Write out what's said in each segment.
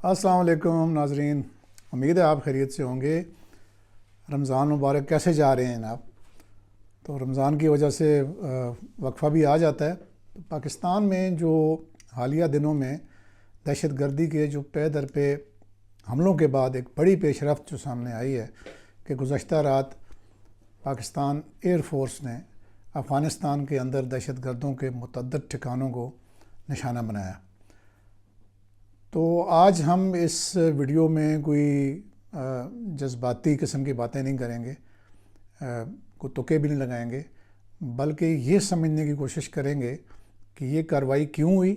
السلام علیکم ناظرین، امید ہے آپ خیریت سے ہوں گے۔ رمضان مبارک کیسے جا رہے ہیں آپ؟ تو رمضان کی وجہ سے وقفہ بھی آ جاتا ہے۔ پاکستان میں جو حالیہ دنوں میں دہشت گردی کے جو پے در پہ حملوں کے بعد ایک بڑی پیش رفت جو سامنے آئی ہے کہ گزشتہ رات پاکستان ایئر فورس نے افغانستان کے اندر دہشت گردوں کے متعدد ٹھکانوں کو نشانہ بنایا۔ تو آج ہم اس ویڈیو میں کوئی جذباتی قسم کی باتیں نہیں کریں گے، کوئی تکے بھی نہیں لگائیں گے، بلکہ یہ سمجھنے کی کوشش کریں گے کہ یہ کارروائی کیوں ہوئی،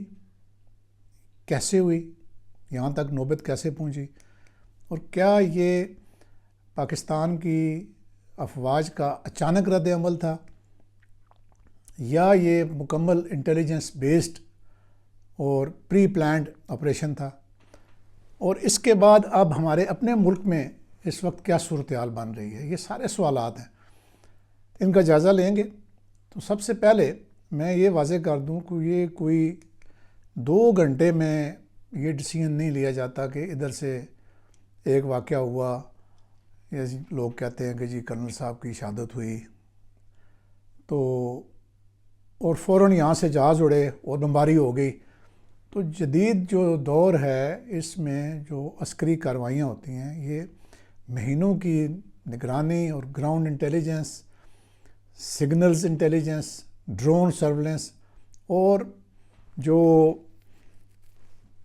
کیسے ہوئی، یہاں تک نوبت کیسے پہنچی، اور کیا یہ پاکستان کی افواج کا اچانک رد عمل تھا یا یہ مکمل انٹیلیجنس بیسڈ اور پری پلانڈ آپریشن تھا، اور اس کے بعد اب ہمارے اپنے ملک میں اس وقت کیا صورتحال بن رہی ہے۔ یہ سارے سوالات ہیں، ان کا جائزہ لیں گے۔ تو سب سے پہلے میں یہ واضح کر دوں کہ یہ کوئی 2 گھنٹے میں یہ ڈیسیژن نہیں لیا جاتا کہ ادھر سے ایک واقعہ ہوا، یا لوگ کہتے ہیں کہ جی کرنل صاحب کی شہادت ہوئی تو اور فوراً یہاں سے جہاز اڑے اور بمباری ہو گئی۔ تو جدید جو دور ہے اس میں جو عسکری کارروائیاں ہوتی ہیں یہ مہینوں کی نگرانی اور ground intelligence, signals intelligence, drone surveillance اور جو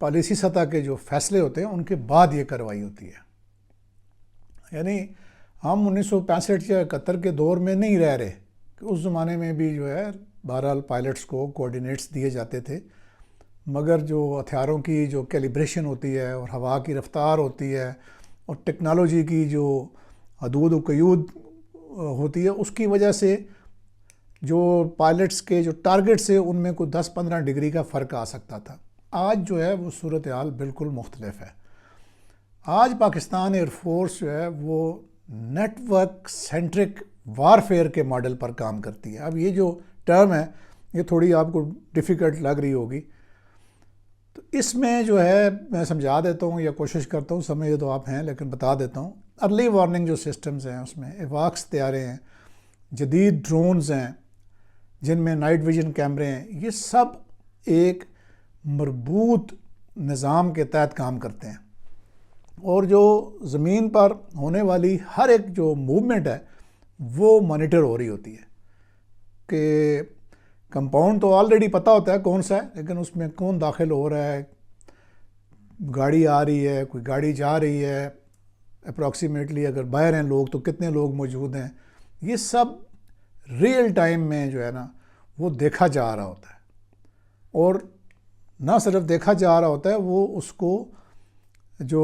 پالیسی سطح کے جو فیصلے ہوتے ہیں ان کے بعد یہ کارروائی ہوتی ہے۔ یعنی ہم 1965 یا 71 کے دور میں نہیں رہ رہے کہ اس زمانے میں بھی جو ہے بہرحال پائلٹس کو کوآرڈینیٹس دیے جاتے تھے، مگر جو ہتھیاروں کی جو کیلیبریشن ہوتی ہے اور ہوا کی رفتار ہوتی ہے اور ٹیکنالوجی کی جو حدود و قیود ہوتی ہے، اس کی وجہ سے جو پائلٹس کے جو ٹارگٹس ہیں ان میں کوئی 10-15 ڈگری کا فرق آ سکتا تھا۔ آج جو ہے وہ صورتحال بالکل مختلف ہے۔ آج پاکستان ایئر فورس جو ہے وہ نیٹ ورک سینٹرک وارفیئر کے ماڈل پر کام کرتی ہے۔ اب یہ جو ٹرم ہے یہ تھوڑی آپ کو ڈیفیکلٹ لگ رہی ہوگی، تو اس میں جو ہے میں سمجھا دیتا ہوں یا کوشش کرتا ہوں، سمجھے تو آپ ہیں لیکن بتا دیتا ہوں۔ ارلی وارننگ جو سسٹمز ہیں اس میں ایواکس طیارے ہیں، جدید ڈرونز ہیں جن میں نائٹ ویژن کیمرے ہیں، یہ سب ایک مربوط نظام کے تحت کام کرتے ہیں، اور جو زمین پر ہونے والی ہر ایک جو موومنٹ ہے وہ مانیٹر ہو رہی ہوتی ہے کہ کمپاؤنڈ تو آلریڈی پتہ ہوتا ہے کون سا ہے، لیکن اس میں کون داخل ہو رہا ہے، گاڑی آ رہی ہے، کوئی گاڑی جا رہی ہے، اپروکسیمیٹلی اگر باہر ہیں لوگ تو کتنے لوگ موجود ہیں، یہ سب ریئل ٹائم میں جو ہے نا وہ دیکھا جا رہا ہوتا ہے، اور نہ صرف دیکھا جا رہا ہوتا ہے، وہ اس کو جو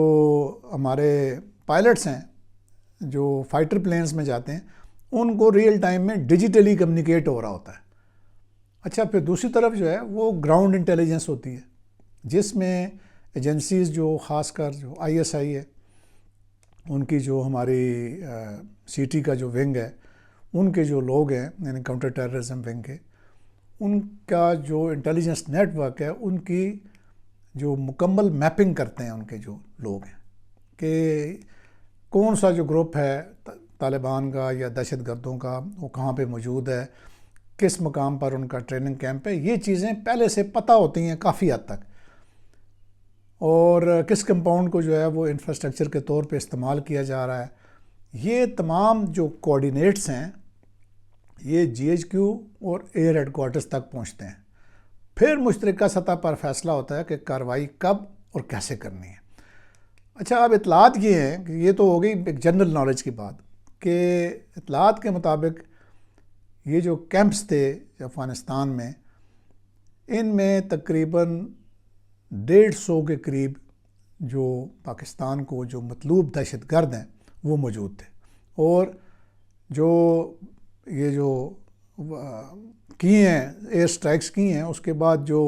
ہمارے پائلٹس ہیں جو فائٹر پلینز میں جاتے ہیں ان کو ریئل ٹائم میں ڈیجیٹلی کمیونیکیٹ ہو رہا ہوتا ہے۔ اچھا، پھر دوسری طرف جو ہے وہ گراؤنڈ انٹیلیجنس ہوتی ہے جس میں ایجنسیز جو خاص کر جو ISI ہے ان کی جو ہماری CT کا جو ونگ ہے ان کے جو لوگ ہیں یعنی کاؤنٹر ٹیررزم ونگ کے، ان کا جو انٹیلیجنس نیٹ ورک ہے ان کی جو مکمل میپنگ کرتے ہیں ان کے جو لوگ ہیں کہ کون سا جو گروپ ہے طالبان کا یا دہشت گردوں کا وہ کہاں پہ موجود ہے، کس مقام پر ان کا ٹریننگ کیمپ ہے۔ یہ چیزیں پہلے سے پتہ ہوتی ہیں کافی حد تک، اور کس کمپاؤنڈ کو جو ہے وہ انفراسٹرکچر کے طور پہ استعمال کیا جا رہا ہے۔ یہ تمام جو کوآرڈینیٹس ہیں یہ GHQ اور ایئر ہیڈ کوارٹرز تک پہنچتے ہیں، پھر مشترکہ سطح پر فیصلہ ہوتا ہے کہ کارروائی کب اور کیسے کرنی ہے۔ اچھا، اب اطلاعات یہ ہیں کہ یہ تو ہو گئی ایک جنرل نالج کی بات کہ اطلاعات کے مطابق یہ جو کیمپس تھے افغانستان میں، ان میں تقریباً 150 کے قریب جو پاکستان کو جو مطلوب دہشت گرد ہیں وہ موجود تھے، اور جو یہ جو کی ہیں ایئر سٹرائکس کی ہیں اس کے بعد جو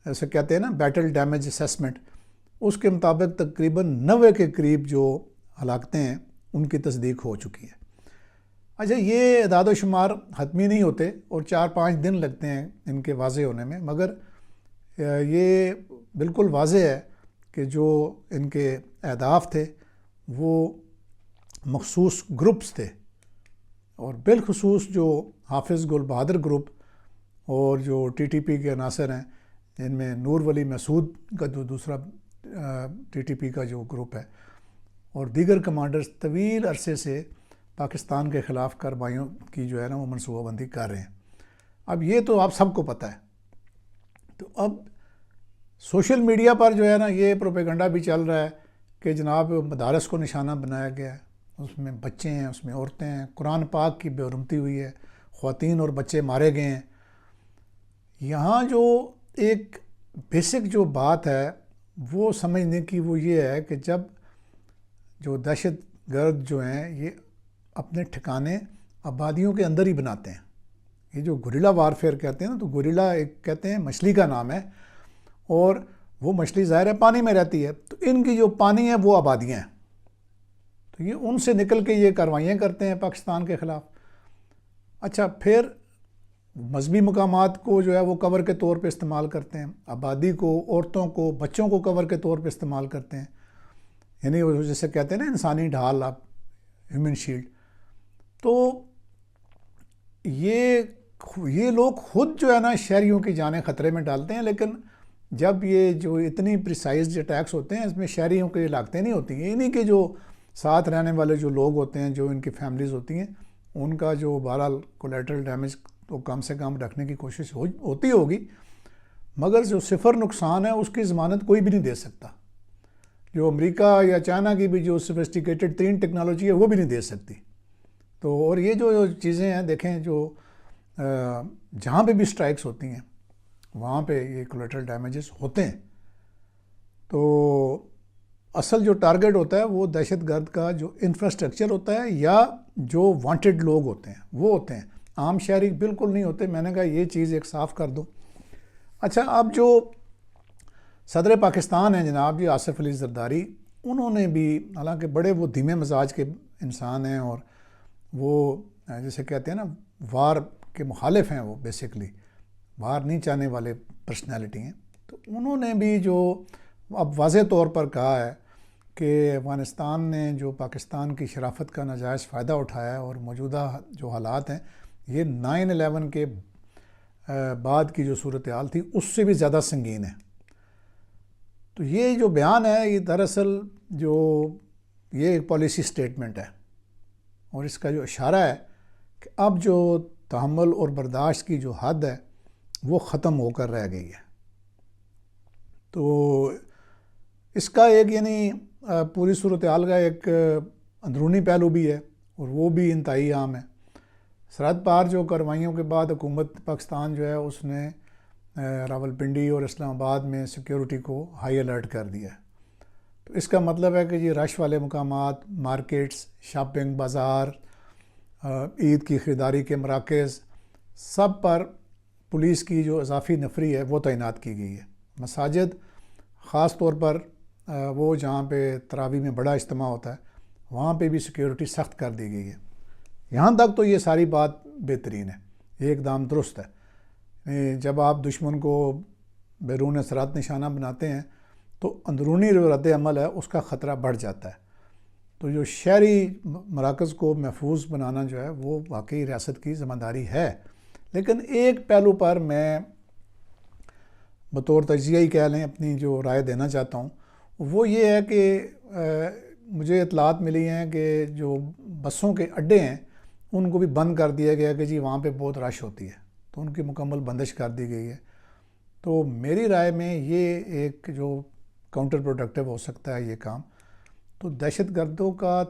ایسے کہتے ہیں نا بیٹل ڈیمیج اسیسمنٹ، اس کے مطابق تقریباً 90 کے قریب جو ہلاکتیں ہیں ان کی تصدیق ہو چکی ہے۔ اچھا، یہ اعداد و شمار حتمی نہیں ہوتے اور 4-5 دن لگتے ہیں ان کے واضح ہونے میں، مگر یہ بالکل واضح ہے کہ جو ان کے اہداف تھے وہ مخصوص گروپس تھے، اور بالخصوص جو حافظ گل بہادر گروپ اور جو ٹی ٹی پی کے عناصر ہیں، جن میں نور ولی مسعود کا جو دوسرا ٹی ٹی پی کا جو گروپ ہے، اور دیگر کمانڈرز طویل عرصے سے پاکستان کے خلاف کارروائیوں کی جو ہے نا وہ منصوبہ بندی کر رہے ہیں۔ اب یہ تو آپ سب کو پتہ ہے۔ تو اب سوشل میڈیا پر جو ہے نا یہ پروپیگنڈا بھی چل رہا ہے کہ جناب مدارس کو نشانہ بنایا گیا ہے، اس میں بچے ہیں، اس میں عورتیں ہیں، قرآن پاک کی بے حرمتی ہوئی ہے، خواتین اور بچے مارے گئے ہیں۔ یہاں جو ایک بیسک جو بات ہے وہ سمجھنے کی وہ یہ ہے کہ جب جو دہشت گرد جو ہیں یہ اپنے ٹھکانے آبادیوں کے اندر ہی بناتے ہیں، یہ جو گوریلا وارفیئر کہتے ہیں نا، تو گوریلا ایک کہتے ہیں مچھلی کا نام ہے، اور وہ مچھلی ظاہر ہے پانی میں رہتی ہے، تو ان کی جو پانی ہے وہ آبادیاں ہیں، تو یہ ان سے نکل کے یہ کارروائیاں کرتے ہیں پاکستان کے خلاف۔ اچھا، پھر مذہبی مقامات کو جو ہے وہ کور کے طور پہ استعمال کرتے ہیں، آبادی کو، عورتوں کو، بچوں کو کور کے طور پہ استعمال کرتے ہیں، یعنی وہ جیسے کہتے ہیں نا انسانی ڈھال، آپ ہیومن شیلڈ۔ تو یہ لوگ خود جو ہے نا شہریوں کی جانیں خطرے میں ڈالتے ہیں، لیکن جب یہ جو اتنی پریسائز اٹیکس ہوتے ہیں اس میں شہریوں کی لاگتیں نہیں ہوتی ہیں، انہی کے جو ساتھ رہنے والے جو لوگ ہوتے ہیں، جو ان کی فیملیز ہوتی ہیں، ان کا جو بہرحال کولیٹرل ڈیمیج تو کم سے کم رکھنے کی کوشش ہوتی ہوگی، مگر جو صفر نقصان ہے اس کی ضمانت کوئی بھی نہیں دے سکتا۔ جو امریکہ یا چائنا کی بھی جو سوفسٹیکیٹڈ ترین ٹیکنالوجی ہے وہ بھی نہیں دے سکتی۔ تو اور یہ جو چیزیں ہیں دیکھیں، جو جہاں پہ بھی سٹرائکس ہوتی ہیں وہاں پہ یہ کولیٹرل ڈیمیجز ہوتے ہیں۔ تو اصل جو ٹارگٹ ہوتا ہے وہ دہشت گرد کا جو انفراسٹرکچر ہوتا ہے یا جو وانٹڈ لوگ ہوتے ہیں وہ ہوتے ہیں، عام شہری بالکل نہیں ہوتے۔ میں نے کہا یہ چیز ایک صاف کر دو۔ اچھا، اب جو صدر پاکستان ہیں جناب جی آصف علی زرداری، انہوں نے بھی حالانکہ بڑے وہ دھیمے مزاج کے انسان ہیں، اور وہ جیسے کہتے ہیں نا وار کے مخالف ہیں، وہ بیسیکلی وار نہیں چاہنے والے پرسنالٹی ہیں، تو انہوں نے بھی جو اب واضح طور پر کہا ہے کہ افغانستان نے جو پاکستان کی شرافت کا ناجائز فائدہ اٹھایا ہے، اور موجودہ جو حالات ہیں یہ 9/11 کے بعد کی جو صورتحال تھی اس سے بھی زیادہ سنگین ہے۔ تو یہ جو بیان ہے یہ دراصل جو یہ ایک پالیسی سٹیٹمنٹ ہے، اور اس کا جو اشارہ ہے کہ اب جو تحمل اور برداشت کی جو حد ہے وہ ختم ہو کر رہ گئی ہے۔ تو اس کا ایک یعنی پوری صورتحال کا ایک اندرونی پہلو بھی ہے، اور وہ بھی انتہائی عام ہے۔ سرحد پار جو کارروائیوں کے بعد حکومت پاکستان جو ہے اس نے راولپنڈی اور اسلام آباد میں سیکیورٹی کو ہائی الرٹ کر دیا ہے۔ تو اس کا مطلب ہے کہ یہ رش والے مقامات، مارکیٹس، شاپنگ، بازار، عید کی خریداری کے مراکز، سب پر پولیس کی جو اضافی نفری ہے وہ تعینات کی گئی ہے۔ مساجد خاص طور پر وہ جہاں پہ تراویح میں بڑا اجتماع ہوتا ہے وہاں پہ بھی سیکیورٹی سخت کر دی گئی ہے۔ یہاں تک تو یہ ساری بات بہترین ہے، یہ اقدام درست ہے۔ جب آپ دشمن کو بیرون سرحد نشانہ بناتے ہیں تو اندرونی رد عمل ہے اس کا خطرہ بڑھ جاتا ہے۔ تو جو شہری مراکز کو محفوظ بنانا جو ہے وہ واقعی ریاست کی ذمہ داری ہے، لیکن ایک پہلو پر میں بطور تجزیہ ہی کہہ لیں اپنی جو رائے دینا چاہتا ہوں، وہ یہ ہے کہ مجھے اطلاعات ملی ہیں کہ جو بسوں کے اڈے ہیں ان کو بھی بند کر دیا گیا کہ جی وہاں پہ بہت رش ہوتی ہے، تو ان کی مکمل بندش کر دی گئی ہے۔ تو میری رائے میں یہ ایک جو کاؤنٹر پروڈکٹیو ہو سکتا ہے یہ کام۔ تو دہشت گردوں کا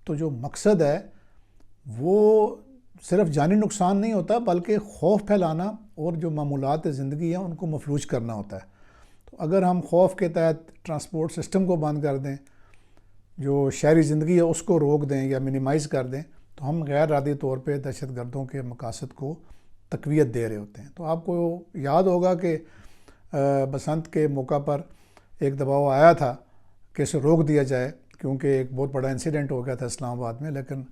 تو جو مقصد ہے وہ صرف جانی نقصان نہیں ہوتا بلکہ خوف پھیلانا اور جو معمولات زندگی ہیں ان کو مفلوج کرنا ہوتا ہے۔ تو اگر ہم خوف کے تحت ٹرانسپورٹ سسٹم کو بند کر دیں، جو شہری زندگی ہے اس کو روک دیں یا منیمائز کر دیں، تو ہم غیر ارادی طور پہ دہشت گردوں کے مقاصد کو تقویت دے رہے ہوتے ہیں۔ تو آپ کو یاد ہوگا کہ بسنت کے موقع پر ایک دباؤ آیا تھا کہ اسے روک دیا جائے، کیونکہ ایک بہت بڑا انسیڈنٹ ہو گیا تھا اسلام آباد میں، لیکن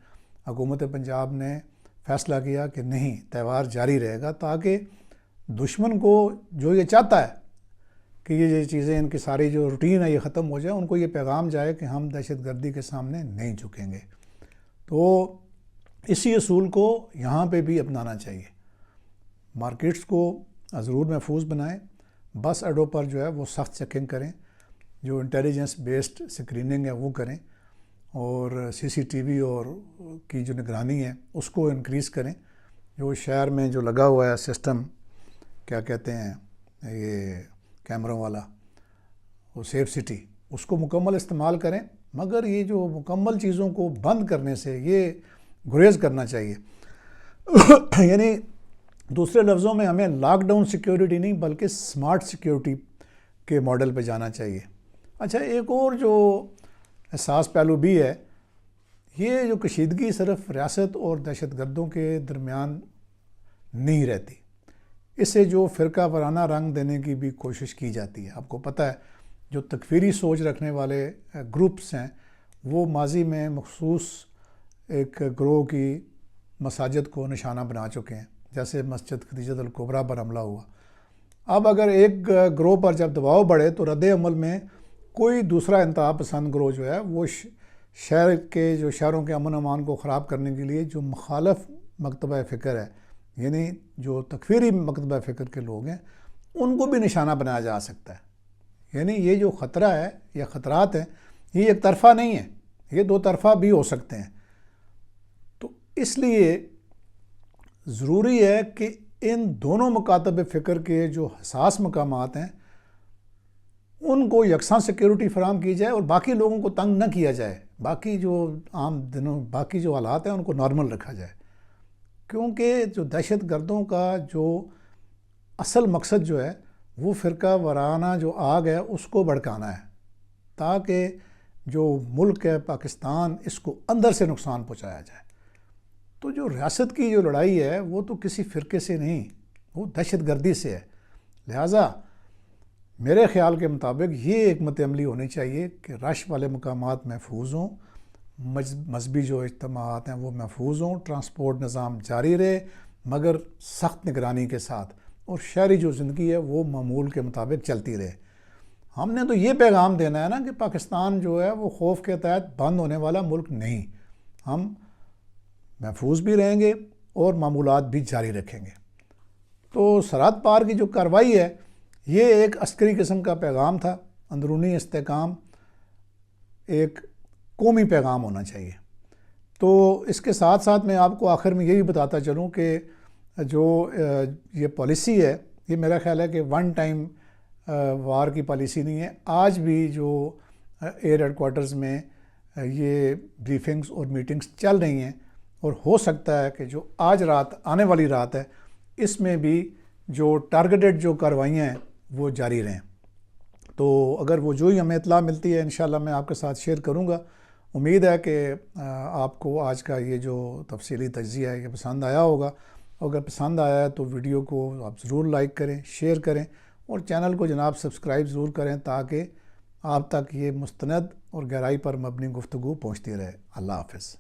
حکومت پنجاب نے فیصلہ کیا کہ نہیں، تہوار جاری رہے گا، تاکہ دشمن کو جو یہ چاہتا ہے کہ یہ چیزیں ان کی ساری جو روٹین ہے یہ ختم ہو جائے، ان کو یہ پیغام جائے کہ ہم دہشت گردی کے سامنے نہیں جھکیں گے۔ تو اسی اصول کو یہاں پہ بھی اپنانا چاہیے۔ مارکیٹس کو ضرور محفوظ بنائیں، بس اڈوں پر جو ہے وہ سخت چیکنگ کریں، جو انٹیلیجنس بیسڈ سکریننگ ہے وہ کریں، اور سی سی ٹی وی اور کی جو نگرانی ہے اس کو انکریز کریں۔ جو شہر میں جو لگا ہوا ہے سسٹم، کیا کہتے ہیں یہ کیمروں والا، وہ سیف سٹی، اس کو مکمل استعمال کریں، مگر یہ جو مکمل چیزوں کو بند کرنے سے یہ گریز کرنا چاہیے۔ یعنی دوسرے لفظوں میں ہمیں لاک ڈاؤن سیکیورٹی نہیں بلکہ سمارٹ سیکیورٹی کے ماڈل پہ جانا چاہیے۔ اچھا، ایک اور جو حساس پہلو بھی ہے، یہ جو کشیدگی صرف ریاست اور دہشت گردوں کے درمیان نہیں رہتی، اسے جو فرقہ وارانہ رنگ دینے کی بھی کوشش کی جاتی ہے۔ آپ کو پتہ ہے جو تکفیری سوچ رکھنے والے گروپس ہیں وہ ماضی میں مخصوص ایک گروہ کی مساجد کو نشانہ بنا چکے ہیں، جیسے مسجد خدیجہ الکبریٰ پر حملہ ہوا۔ اب اگر ایک گروہ پر جب دباؤ بڑھے تو رد عمل میں کوئی دوسرا انتہا پسند گروہ جو ہے وہ شہروں کے امن امان کو خراب کرنے کے لیے جو مخالف مکتبہ فکر ہے، یعنی جو تکفیری مکتبہ فکر کے لوگ ہیں، ان کو بھی نشانہ بنایا جا سکتا ہے۔ یعنی یہ جو خطرہ ہے یا خطرات ہیں یہ ایک طرفہ نہیں ہے، یہ دو طرفہ بھی ہو سکتے ہیں۔ تو اس لیے ضروری ہے کہ ان دونوں مکاتب فکر کے جو حساس مقامات ہیں ان کو یکساں سیکیورٹی فراہم کی جائے اور باقی لوگوں کو تنگ نہ کیا جائے، باقی جو عام دنوں باقی جو حالات ہیں ان کو نارمل رکھا جائے، کیونکہ جو دہشت گردوں کا جو اصل مقصد جو ہے وہ فرقہ وارانہ جو آگ ہے اس کو بھڑکانا ہے، تاکہ جو ملک ہے پاکستان اس کو اندر سے نقصان پہنچایا جائے۔ تو جو ریاست کی جو لڑائی ہے وہ تو کسی فرقے سے نہیں، وہ دہشت گردی سے ہے۔ لہٰذا میرے خیال کے مطابق یہ حکمت عملی ہونی چاہیے کہ رش والے مقامات محفوظ ہوں، مذہبی جو اجتماعات ہیں وہ محفوظ ہوں، ٹرانسپورٹ نظام جاری رہے مگر سخت نگرانی کے ساتھ، اور شہری جو زندگی ہے وہ معمول کے مطابق چلتی رہے۔ ہم نے تو یہ پیغام دینا ہے نا کہ پاکستان جو ہے وہ خوف کے تحت بند ہونے والا ملک نہیں، ہم محفوظ بھی رہیں گے اور معمولات بھی جاری رکھیں گے۔ تو سرحد پار کی جو کارروائی ہے یہ ایک عسکری قسم کا پیغام تھا، اندرونی استحکام ایک قومی پیغام ہونا چاہیے۔ تو اس کے ساتھ ساتھ میں آپ کو آخر میں یہی بتاتا چلوں کہ جو یہ پالیسی ہے یہ میرا خیال ہے کہ ون ٹائم وار کی پالیسی نہیں ہے۔ آج بھی جو ایئر ہیڈ کوارٹرز میں یہ بریفنگز اور میٹنگز چل رہی ہیں، اور ہو سکتا ہے کہ جو آج رات آنے والی رات ہے اس میں بھی جو ٹارگیٹڈ جو کارروائیاں ہیں وہ جاری رہیں۔ تو اگر وہ جو ہی ہمیں اطلاع ملتی ہے انشاءاللہ میں آپ کے ساتھ شیئر کروں گا۔ امید ہے کہ آپ کو آج کا یہ جو تفصیلی تجزیہ ہے یہ پسند آیا ہوگا، اگر پسند آیا ہے تو ویڈیو کو آپ ضرور لائک کریں، شیئر کریں، اور چینل کو جناب سبسکرائب ضرور کریں تاکہ آپ تک یہ مستند اور گہرائی پر مبنی گفتگو پہنچتی رہے۔ اللہ حافظ۔